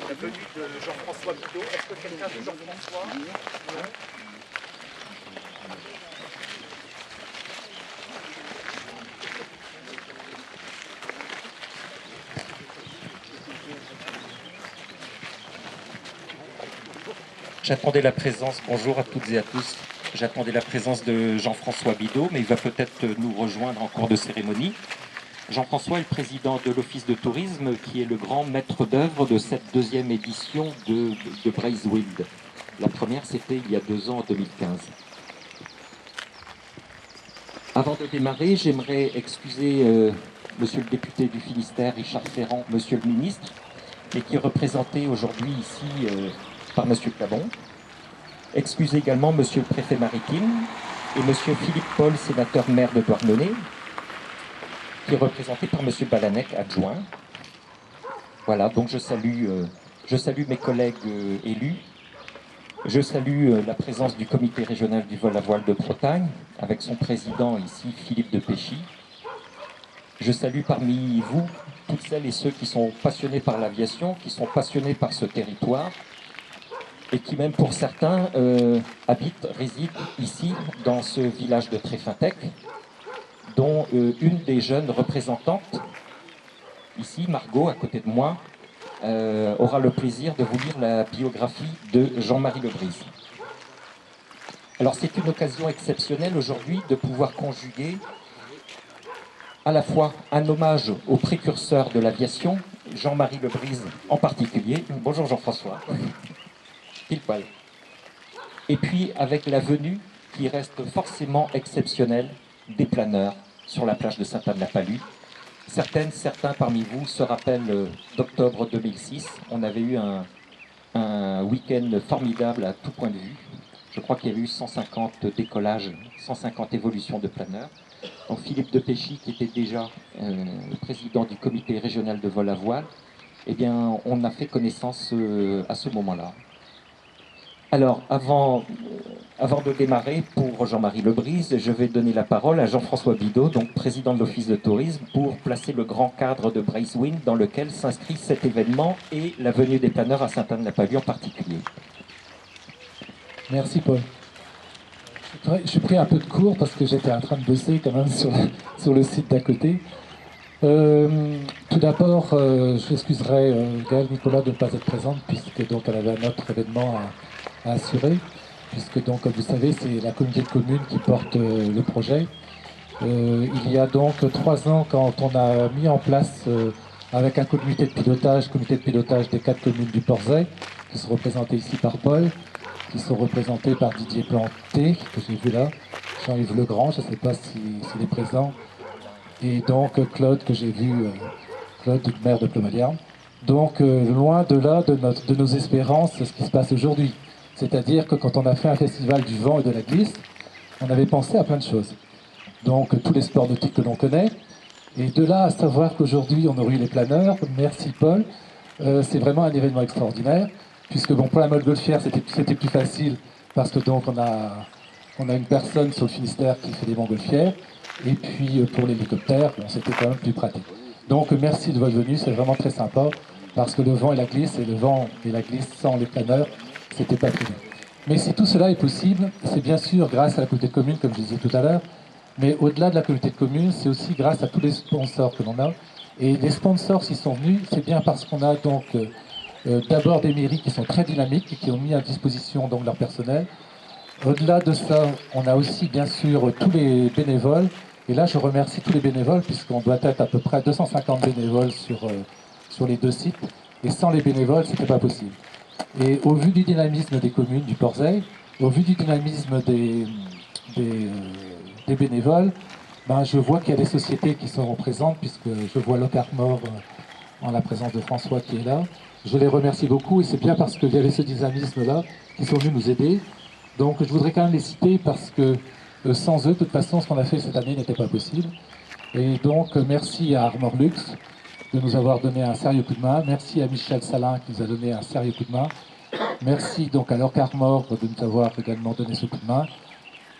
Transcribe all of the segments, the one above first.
la venue de Jean-François Bidot. Est-ce que quelqu'un de Jean-François? Non. J'attendais la présence, bonjour à toutes et à tous, j'attendais la présence de Jean-François Bidot, mais il va peut-être nous rejoindre en cours de cérémonie. Jean-François est le président de l'Office de tourisme, qui est le grand maître d'œuvre de cette deuxième édition de Brazewind. La première, c'était il y a 2 ans, en 2015. Avant de démarrer, j'aimerais excuser monsieur le député du Finistère, Richard Ferrand, monsieur le ministre, et qui est représenté aujourd'hui ici par monsieur Cabon. Excusez également monsieur le préfet maritime et monsieur Philippe Paul, sénateur maire de Douarnenez, qui est représenté par monsieur Balanec, adjoint. Voilà, donc je salue mes collègues élus. Je salue la présence du comité régional du vol à voile de Bretagne, avec son président ici, Philippe de Péchy. Je salue parmi vous toutes celles et ceux qui sont passionnés par l'aviation, qui sont passionnés par ce territoire, et qui même pour certains habitent, résident ici, dans ce village de Tréfintec, dont une des jeunes représentantes, ici, Margot, à côté de moi, aura le plaisir de vous lire la biographie de Jean-Marie Lebrise. Alors c'est une occasion exceptionnelle aujourd'hui de pouvoir conjuguer à la fois un hommage au précurseur de l'aviation, Jean-Marie Lebrise en particulier. Bonjour Jean-François. Pile poil. Et puis avec la venue qui reste forcément exceptionnelle des planeurs sur la plage de Sainte-Anne-la-Palue. Certains parmi vous se rappellent d'octobre 2006. On avait eu un week-end formidable à tout point de vue. Je crois qu'il y a eu 150 décollages, 150 évolutions de planeurs. Donc Philippe de Péchy, qui était déjà le président du comité régional de vol à voile, eh bien, on a fait connaissance à ce moment-là. Alors, avant de démarrer, pour Jean-Marie Lebrise, je vais donner la parole à Jean-François Bidot, donc président de l'Office de tourisme, pour placer le grand cadre de Brazewind dans lequel s'inscrit cet événement et la venue des planeurs à Sainte-Anne-la-Palue en particulier. Merci Paul. Je suis pris un peu de cours parce que j'étais en train de bosser quand même sur le site d'à côté. Tout d'abord, je m'excuserai Gaëlle Nicolas de ne pas être présente puisque donc elle avait un autre événement à assurer, puisque donc comme vous savez c'est la communauté de communes qui porte le projet. Il y a donc 3 ans, quand on a mis en place avec un comité de pilotage des 4 communes du Porzay, qui sont représentées ici par Paul, qui sont représentés par Didier Planté, que j'ai vu là, Jean-Yves Legrand, je ne sais pas s'il est présent, et donc Claude, que j'ai vu, Claude, maire de Plomalierne. Donc loin de là de nos espérances, ce qui se passe aujourd'hui. C'est-à-dire que quand on a fait un festival du vent et de la glisse, on avait pensé à plein de choses. Donc tous les sports nautiques que l'on connaît, et de là à savoir qu'aujourd'hui on aurait eu les planeurs, merci Paul, c'est vraiment un événement extraordinaire. Puisque bon, pour la montgolfière, c'était plus facile, parce que donc on a une personne sur le Finistère qui fait des montgolfières, et puis pour l'hélicoptère, bon, c'était quand même plus pratique. Donc merci de votre venue, c'est vraiment très sympa, parce que le vent et la glisse sans les planeurs, c'était pas prévu. Mais si tout cela est possible, c'est bien sûr grâce à la communauté de communes, comme je disais tout à l'heure, mais au-delà de la communauté de communes, c'est aussi grâce à tous les sponsors que l'on a. Et les sponsors, s'ils sont venus, c'est bien parce qu'on a donc d'abord des mairies qui sont très dynamiques et qui ont mis à disposition donc leur personnel. Au-delà de ça, on a aussi bien sûr tous les bénévoles. Et là, je remercie tous les bénévoles puisqu'on doit être à peu près 250 bénévoles sur les 2 sites. Et sans les bénévoles, c'était pas possible. Et au vu du dynamisme des communes du Porzay, au vu du dynamisme des bénévoles, ben, je vois qu'il y a des sociétés qui sont présentes puisque je vois Locarmor en la présence de François qui est là. Je les remercie beaucoup et c'est bien parce qu'il y avait ce dynamisme-là qui sont venus nous aider. Donc je voudrais quand même les citer parce que sans eux, de toute façon, ce qu'on a fait cette année n'était pas possible. Et donc merci à Armor Lux de nous avoir donné un sérieux coup de main. Merci à Michel Salin qui nous a donné un sérieux coup de main. Merci donc à Locarmor de nous avoir également donné ce coup de main.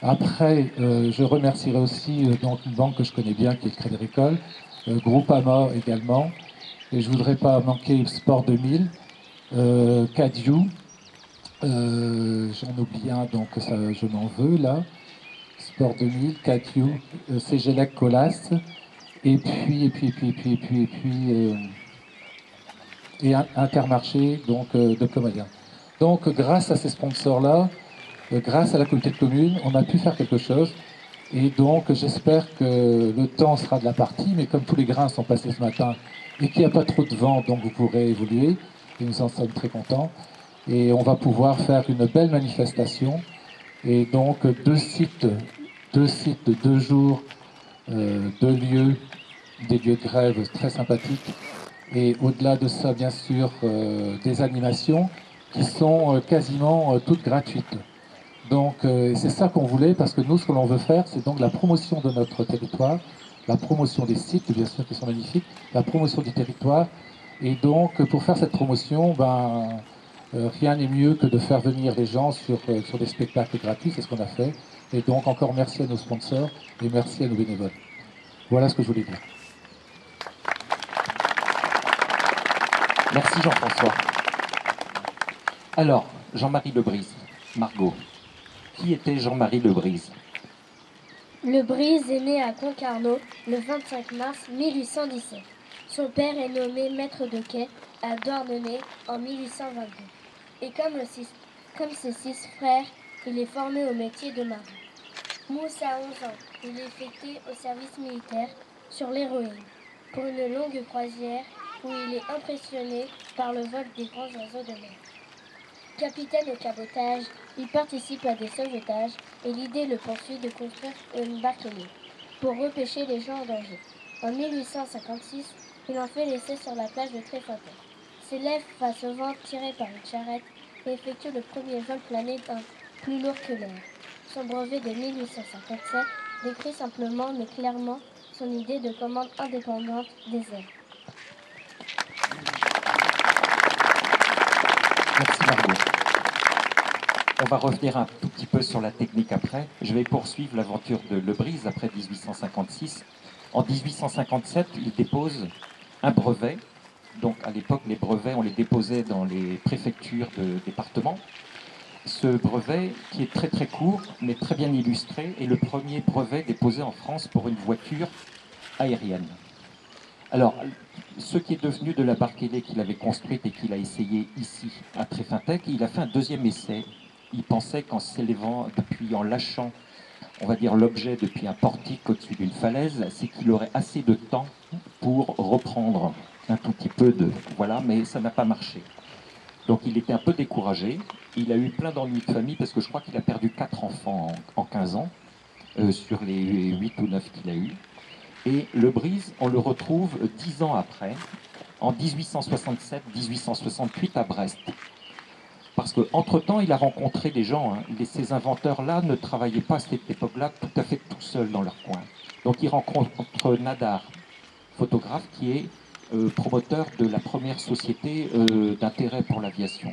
Après, je remercierai aussi donc une banque que je connais bien qui est le Crédit Agricole, Groupama également. Et je ne voudrais pas manquer Sport 2000 Cadieux, j'en oublie un, donc ça, je m'en veux là. Sport 2000, Cadieux, Cégélec Colas, et puis et Intermarché, donc de Comédien. Donc grâce à ces sponsors-là, grâce à la communauté de communes, on a pu faire quelque chose. Et donc j'espère que le temps sera de la partie, mais comme tous les grains sont passés ce matin et qu'il n'y a pas trop de vent, donc vous pourrez évoluer, et nous en sommes très contents. Et on va pouvoir faire une belle manifestation. Et donc deux sites, 2 jours, 2 lieux, des lieux de grève très sympathiques. Et au-delà de ça, bien sûr, des animations qui sont quasiment toutes gratuites. Donc c'est ça qu'on voulait, parce que nous, ce que l'on veut faire, c'est donc la promotion de notre territoire, la promotion des sites, bien sûr, qui sont magnifiques, la promotion du territoire. Et donc, pour faire cette promotion, rien n'est mieux que de faire venir les gens sur des spectacles gratuits, c'est ce qu'on a fait. Et donc, encore merci à nos sponsors et merci à nos bénévoles. Voilà ce que je voulais dire. Merci Jean-François. Alors, Jean-Marie Lebrise, Margot. Qui était Jean-Marie Lebrise? Lebrise est né à Concarneau le 25 mars 1817. Son père est nommé maître de quai à Douarnenez en 1822. Et comme ses 6 frères, il est formé au métier de marin. Mousse a 11 ans. Il est affecté au service militaire sur l'Héroïne pour une longue croisière où il est impressionné par le vol des grands oiseaux de mer. Capitaine au cabotage, il participe à des sauvetages et l'idée le poursuit de construire une barque-ailier pour repêcher les gens en danger. En 1856, il en fait l'essai sur la plage de Tréfontaine. S'élève face au vent tiré par une charrette et effectue le premier vol plané plus lourd que l'air. Son brevet de 1857 décrit simplement mais clairement son idée de commande indépendante des airs. Merci Margot. On va revenir un tout petit peu sur la technique après. Je vais poursuivre l'aventure de Lebrise après 1856. En 1857, il dépose un brevet. Donc à l'époque, les brevets, on les déposait dans les préfectures de département. Ce brevet, qui est très très court, mais très bien illustré, est le premier brevet déposé en France pour une voiture aérienne. Alors, ce qui est devenu de la barque-ailée qu'il avait construite et qu'il a essayé ici, à Tréfintec, il a fait un deuxième essai. Il pensait qu'en s'élevant, en lâchant, on va dire, l'objet depuis un portique au-dessus d'une falaise, c'est qu'il aurait assez de temps pour reprendre un tout petit peu de... Voilà, mais ça n'a pas marché. Donc il était un peu découragé. Il a eu plein d'ennuis de famille parce que je crois qu'il a perdu 4 enfants en 15 ans, sur les 8 ou 9 qu'il a eu. Et Lebrise, on le retrouve 10 ans après, en 1867-1868 à Brest. Parce qu'entre-temps, il a rencontré des gens. Ces inventeurs-là ne travaillaient pas à cette époque-là tout à fait tout seuls dans leur coin. Donc il rencontre Nadar, photographe, qui est promoteur de la première société d'intérêt pour l'aviation.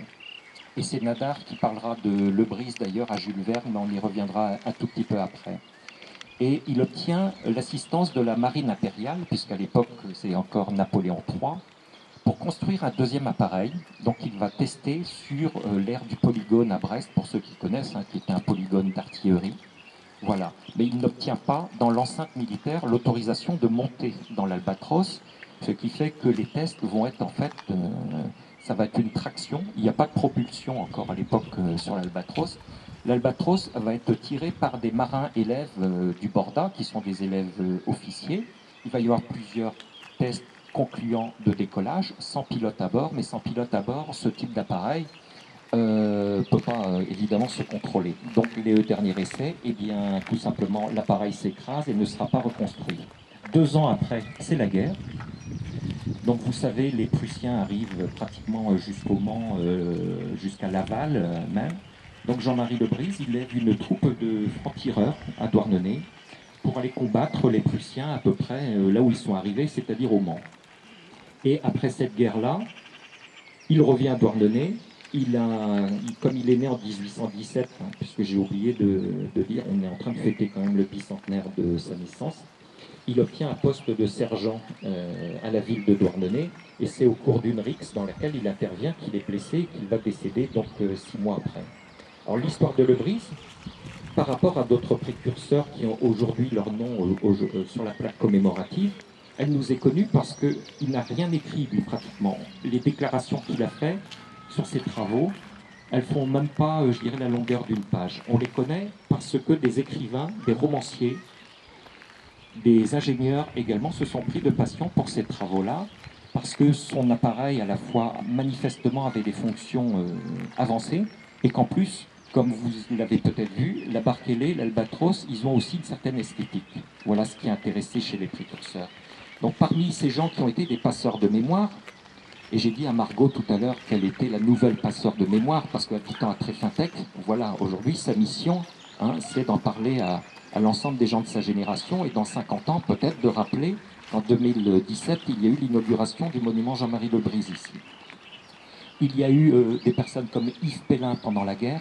Et c'est Nadar qui parlera de Lebrise d'ailleurs à Jules Verne, mais on y reviendra un tout petit peu après. Et il obtient l'assistance de la marine impériale, puisqu'à l'époque c'est encore Napoléon III, pour construire un deuxième appareil. Donc il va tester sur l'aire du polygone à Brest, pour ceux qui connaissent, qui était un polygone d'artillerie. Voilà. Mais il n'obtient pas dans l'enceinte militaire l'autorisation de monter dans l'Albatros, ce qui fait que les tests vont être en fait, ça va être une traction. Il n'y a pas de propulsion encore à l'époque sur l'Albatros. L'Albatros va être tiré par des marins élèves du Borda, qui sont des élèves officiers. Il va y avoir plusieurs tests concluants de décollage, sans pilote à bord, mais sans pilote à bord, ce type d'appareil ne peut pas évidemment se contrôler. Donc le dernier essai, eh bien tout simplement l'appareil s'écrase et ne sera pas reconstruit. 2 ans après, c'est la guerre. Donc vous savez, les Prussiens arrivent pratiquement jusqu'au Mans, jusqu'à Laval même. Donc Jean-Marie Lebrise, il lève une troupe de francs-tireurs à Douarnenez pour aller combattre les Prussiens à peu près là où ils sont arrivés, c'est-à-dire au Mans. Et après cette guerre-là, il revient à Douarnenez. Comme il est né en 1817, puisque j'ai oublié de dire, on est en train de fêter quand même le bicentenaire de sa naissance, il obtient un poste de sergent à la ville de Douarnenez, et c'est au cours d'une rixe dans laquelle il intervient qu'il est blessé et qu'il va décéder donc 6 mois après. Alors l'histoire de Lebrise, par rapport à d'autres précurseurs qui ont aujourd'hui leur nom sur la plaque commémorative, elle nous est connue parce qu'il n'a rien écrit, lui, pratiquement. Les déclarations qu'il a faites sur ses travaux, elles font même pas, je dirais, la longueur d'une page. On les connaît parce que des écrivains, des romanciers, des ingénieurs également se sont pris de passion pour ces travaux-là, parce que son appareil, à la fois, manifestement avait des fonctions avancées, et qu'en plus, comme vous l'avez peut-être vu, la barque ailée, l'albatros, ils ont aussi une certaine esthétique. Voilà ce qui a intéressé chez les précurseurs. Donc parmi ces gens qui ont été des passeurs de mémoire, et j'ai dit à Margot tout à l'heure qu'elle était la nouvelle passeur de mémoire, parce qu'habitant à Tréfintec, voilà, aujourd'hui, sa mission, c'est d'en parler à l'ensemble des gens de sa génération, et dans 50 ans, peut-être de rappeler qu'en 2017, il y a eu l'inauguration du monument Jean-Marie Lebrise ici. Il y a eu des personnes comme Yves Pellin pendant la guerre,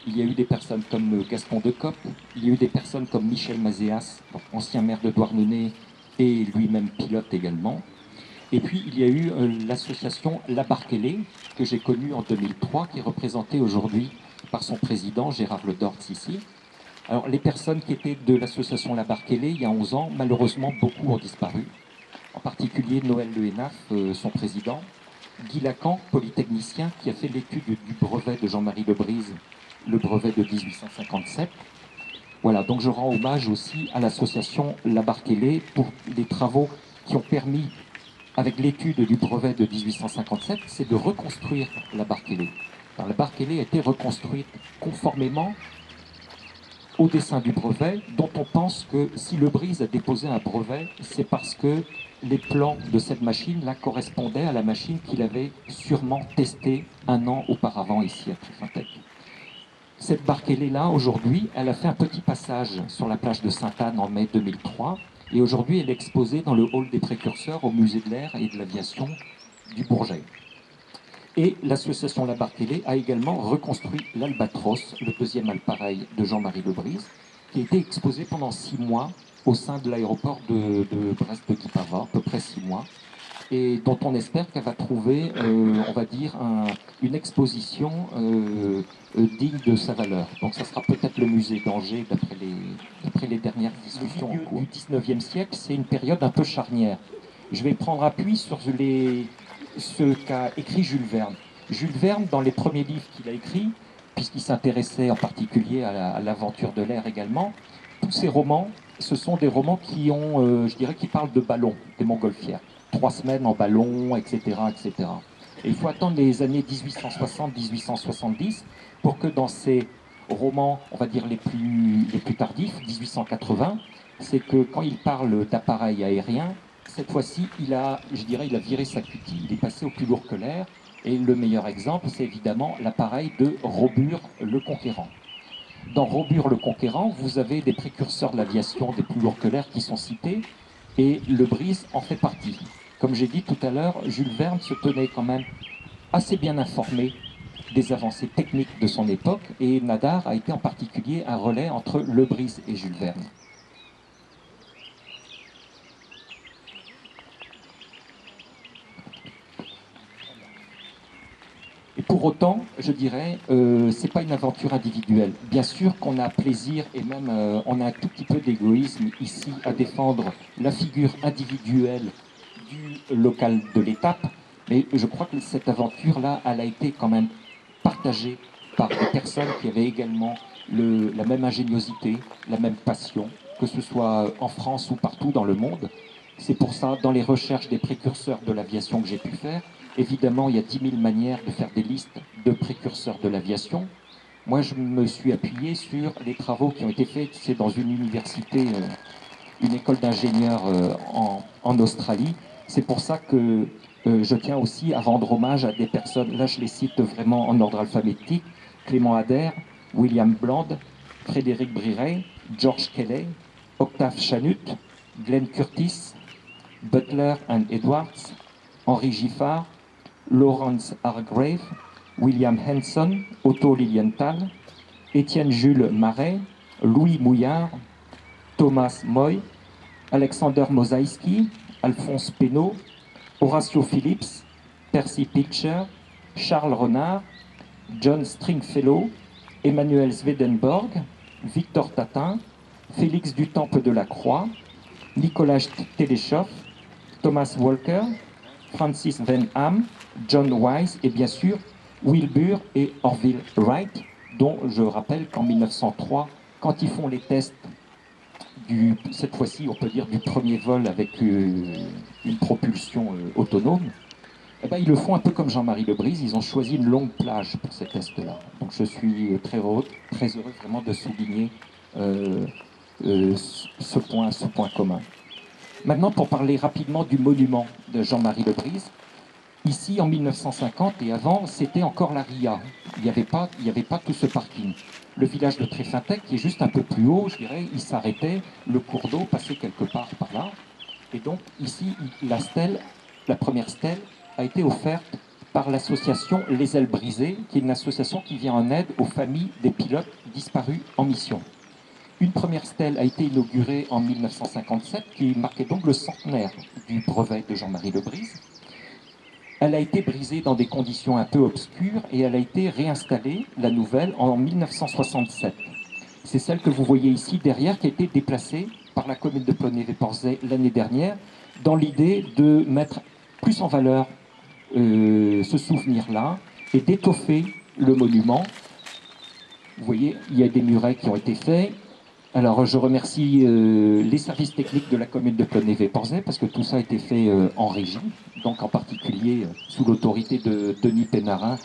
il y a eu des personnes comme Gaston Decop, il y a eu des personnes comme Michel Mazéas, ancien maire de Douarnenez, et lui-même pilote également. Et puis, il y a eu l'association La Barque ailée, que j'ai connue en 2003, qui est représentée aujourd'hui par son président, Gérard Ledortz, ici. Alors, les personnes qui étaient de l'association La Barque ailée, il y a 11 ans, malheureusement, beaucoup ont disparu. En particulier Noël Le Hénaf, son président. Guy Lacan, polytechnicien, qui a fait l'étude du brevet de Jean-Marie Lebrise, le brevet de 1857. Voilà, donc je rends hommage aussi à l'association La Barque ailée pour les travaux qui ont permis, avec l'étude du brevet de 1857, c'est de reconstruire la barque ailée. Alors, la barque ailée a été reconstruite conformément au dessin du brevet, dont on pense que si Lebrise a déposé un brevet, c'est parce que les plans de cette machine-là correspondaient à la machine qu'il avait sûrement testée un an auparavant ici à Tréfintec. Cette barque ailée-là, aujourd'hui, elle a fait un petit passage sur la plage de Sainte-Anne en mai 2003, et aujourd'hui, elle est exposée dans le hall des précurseurs au musée de l'air et de l'aviation du Bourget. Et l'association La Barque ailée a également reconstruit l'Albatros, le deuxième appareil de Jean-Marie Lebrise, qui a été exposé pendant 6 mois au sein de l'aéroport de Brest-de-Guipava, à peu près 6 mois, et dont on espère qu'elle va trouver, on va dire, une exposition digne de sa valeur. Donc ça sera peut-être le musée d'Angers, d'après les dernières discussions en cours. Le 19e siècle, c'est une période un peu charnière. Je vais prendre appui sur ce qu'a écrit Jules Verne. Jules Verne, dans les premiers livres qu'il a écrits, puisqu'il s'intéressait en particulier à l'aventure de l'air également, tous ces romans, ce sont des romans qui ont, je dirais, qui parlent de ballons, des montgolfières. 3 semaines en ballon, etc., etc. Et il faut attendre les années 1860-1870 pour que dans ces romans, on va dire les plus tardifs, 1880, c'est que quand il parle d'appareil aérien, cette fois-ci, il a viré sa cutie, il est passé au plus lourd que l'air. Et le meilleur exemple, c'est évidemment l'appareil de Robur le Conquérant. Dans Robur le Conquérant, vous avez des précurseurs de l'aviation des plus lourds que l'air qui sont cités, et Lebrise en fait partie. Comme j'ai dit tout à l'heure, Jules Verne se tenait quand même assez bien informé des avancées techniques de son époque, et Nadar a été en particulier un relais entre Lebrise et Jules Verne. Et pour autant, je dirais, c'est pas une aventure individuelle. Bien sûr qu'on a plaisir et même on a un tout petit peu d'égoïsme ici à défendre la figure individuelle du local de l'étape, mais je crois que cette aventure-là, elle a été quand même partagée par des personnes qui avaient également la même ingéniosité, la même passion, que ce soit en France ou partout dans le monde. C'est pour ça, dans les recherches des précurseurs de l'aviation que j'ai pu faire, évidemment, il y a 10 000 manières de faire des listes de précurseurs de l'aviation. Moi, je me suis appuyé sur les travaux qui ont été faits, c'est dans une université, une école d'ingénieurs en Australie. C'est pour ça que je tiens aussi à rendre hommage à des personnes, là je les cite vraiment en ordre alphabétique, Clément Ader, William Bland, Frédéric Briret, George Kelly, Octave Chanut, Glenn Curtis, Butler and Edwards, Henri Giffard, Lawrence Hargrave, William Henson, Otto Lilienthal, Étienne Jules Marais, Louis Mouillard, Thomas Moy, Alexander Mosaïski, Alphonse Pénaud, Horatio Phillips, Percy Pitcher, Charles Renard, John Stringfellow, Emmanuel Swedenborg, Victor Tatin, Félix du Temple de la Croix, Nicolas Téléchoff, Thomas Walker, Francis Wenham, John Wise et bien sûr Wilbur et Orville Wright, dont je rappelle qu'en 1903, quand ils font les tests cette fois-ci, on peut dire du premier vol avec une propulsion autonome, eh ben, ils le font un peu comme Jean-Marie Lebrise, ils ont choisi une longue plage pour ces tests-là. Donc je suis très heureux vraiment de souligner ce point commun. Maintenant, pour parler rapidement du monument de Jean-Marie Lebrise, ici en 1950 et avant, c'était encore la RIA. Il n'y avait pas tout ce parking. Le village de Tréfintec, qui est juste un peu plus haut, je dirais, il s'arrêtait, le cours d'eau passait quelque part par là. Et donc ici, la première stèle, a été offerte par l'association Les Ailes Brisées, qui est une association qui vient en aide aux familles des pilotes disparus en mission. Une première stèle a été inaugurée en 1957, qui marquait donc le centenaire du brevet de Jean-Marie Lebrise. Elle a été brisée dans des conditions un peu obscures et elle a été réinstallée, la nouvelle, en 1967. C'est celle que vous voyez ici derrière qui a été déplacée par la commune de Plonévé-Porzay l'année dernière dans l'idée de mettre plus en valeur ce souvenir-là et d'étoffer le monument. Vous voyez, il y a des murets qui ont été faits. Alors, je remercie les services techniques de la commune de Plonévé-Porzay parce que tout ça a été fait en régie, donc en particulier sous l'autorité de Denis Pénarin,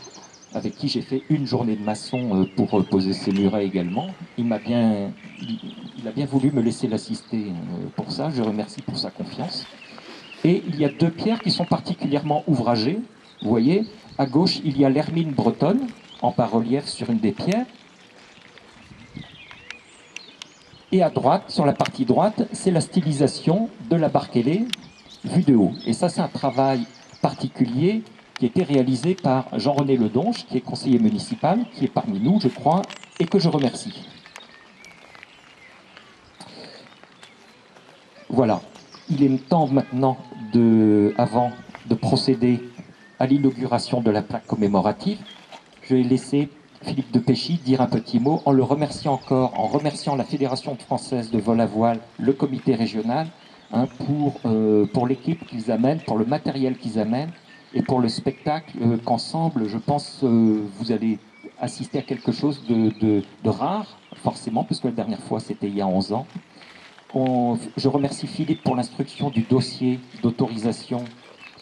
avec qui j'ai fait une journée de maçon pour poser ces murets également. Il a bien voulu me laisser l'assister pour ça. Je remercie pour sa confiance. Et il y a deux pierres qui sont particulièrement ouvragées. Vous voyez, à gauche, il y a l'hermine bretonne en bas-relief sur une des pierres. Et à droite, sur la partie droite, c'est la stylisation de la barque ailée vue de haut. Et ça, c'est un travail particulier qui a été réalisé par Jean-René Ledonche, qui est conseiller municipal, qui est parmi nous, je crois, et que je remercie. Voilà. Il est temps maintenant, avant de procéder à l'inauguration de la plaque commémorative, je vais laisser Philippe de Péchy dire un petit mot en le remerciant encore, en remerciant la Fédération française de vol à voile, le comité régional, hein, pour l'équipe qu'ils amènent, pour le matériel qu'ils amènent et pour le spectacle qu'ensemble, je pense, vous allez assister à quelque chose de rare, forcément, puisque la dernière fois c'était il y a 11 ans. Je remercie Philippe pour l'instruction du dossier d'autorisation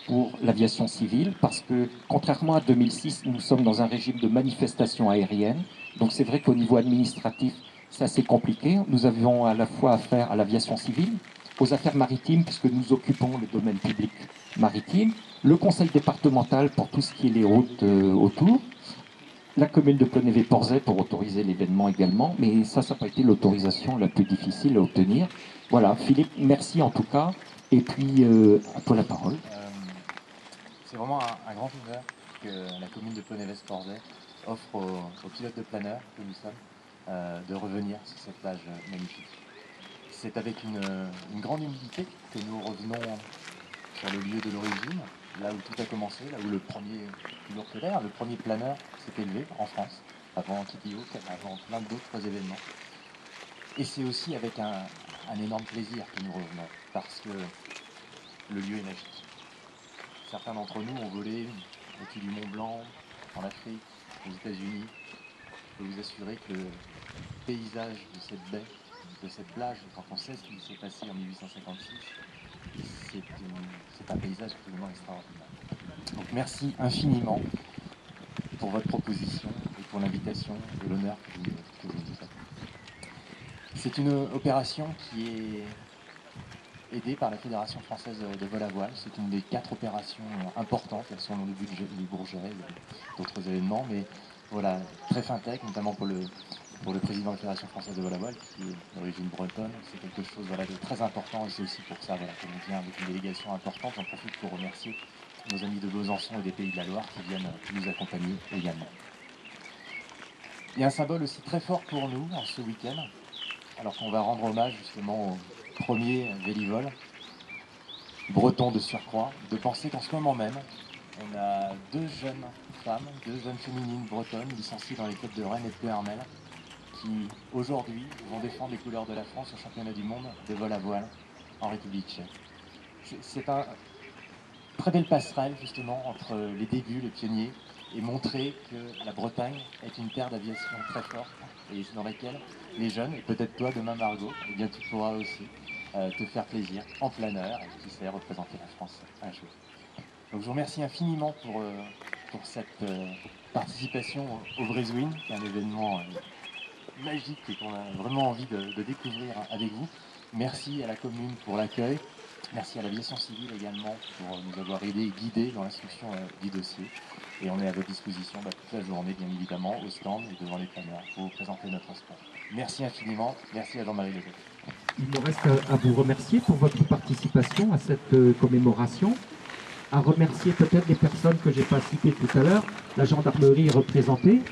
pour l'aviation civile, parce que, contrairement à 2006, nous sommes dans un régime de manifestation aérienne. Donc c'est vrai qu'au niveau administratif, c'est assez compliqué. Nous avions à la fois affaire à l'aviation civile, aux affaires maritimes, puisque nous occupons le domaine public maritime, le conseil départemental pour tout ce qui est les routes autour, la commune de Plonévé-Porzay pour autoriser l'événement également, mais ça n'a pas été l'autorisation la plus difficile à obtenir. Voilà, Philippe, merci en tout cas, et puis à toi la parole. C'est vraiment un grand honneur que la commune de Plonévé-Porzay offre aux pilotes de planeurs que nous sommes de revenir sur cette plage magnifique. C'est avec une grande humilité que nous revenons sur le lieu de l'origine, là où tout a commencé, là où le premier pilote solaire, le premier planeur s'est élevé en France, avant Kitty Hawk, avant plein d'autres événements. Et c'est aussi avec un énorme plaisir que nous revenons, parce que le lieu est magique. Certains d'entre nous ont volé au-dessus du Mont Blanc, en Afrique, aux États-Unis. Je peux vous assurer que le paysage de cette baie, de cette plage, quand on sait ce qui s'est passé en 1856, c'est un paysage absolument extraordinaire. Donc merci infiniment pour votre proposition et pour l'invitation et l'honneur que vous nous faites. C'est une opération qui est aidée par la Fédération française de vol à voile. C'est une des 4 opérations importantes. Elles sont dans le budget du Bourget, d'autres événements, mais voilà, Tréfintec, notamment pour le président de la Fédération française de vol à voile, qui est d'origine bretonne, c'est quelque chose voilà, de très important, et c'est aussi pour ça voilà, qu'on vient avec une délégation importante. J'en profite pour remercier nos amis de Besançon et des Pays de la Loire qui viennent nous accompagner également. Il y a un symbole aussi très fort pour nous en ce week-end, alors qu'on va rendre hommage justement premier Vélivol, breton de surcroît, de penser qu'en ce moment même, on a deux jeunes femmes, deux jeunes féminines bretonnes licenciées dans les clubs de Rennes et de Ploërmel qui, aujourd'hui, vont défendre les couleurs de la France au championnat du monde de vol à voile en République tchèque. C'est un très belle passerelle, justement, entre les débuts, les pionniers, et montrer que la Bretagne est une terre d'aviation très forte et dans laquelle les jeunes, et peut-être toi demain Margot, eh bien tu pourras aussi te faire plaisir en planeur et qui sait représenter la France à la chose. Donc je vous remercie infiniment pour cette participation au Brézouine, qui est un événement magique et qu'on a vraiment envie de découvrir avec vous. Merci à la commune pour l'accueil. Merci à l'aviation civile également pour nous avoir aidés et guidés dans l'instruction du dossier. Et on est à votre disposition toute la journée, bien évidemment, au stand et devant les planeurs pour vous présenter notre sport. Merci infiniment. Merci à Jean-Marie Legault. Il me reste à vous remercier pour votre participation à cette commémoration. À remercier peut-être les personnes que je n'ai pas citées tout à l'heure. La gendarmerie est représentée.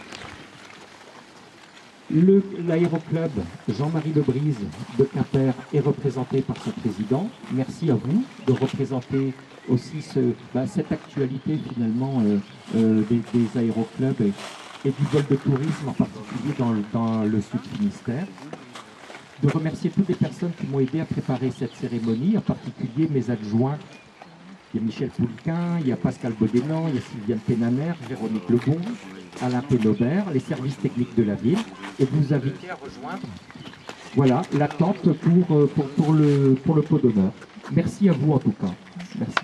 L'aéroclub Jean-Marie Lebrise de Quimper est représenté par son président. Merci à vous de représenter aussi cette actualité finalement des aéroclubs et du vol de tourisme, en particulier dans le Sud Finistère. De remercier toutes les personnes qui m'ont aidé à préparer cette cérémonie, en particulier mes adjoints. Il y a Michel Pouliquin, il y a Pascal Baudénan, il y a Sylviane Pénaner, Véronique Lebon, Alain Pénobert, les services techniques de la ville, et vous inviter à rejoindre l'attente pour le pot d'honneur. Merci à vous en tout cas. Merci.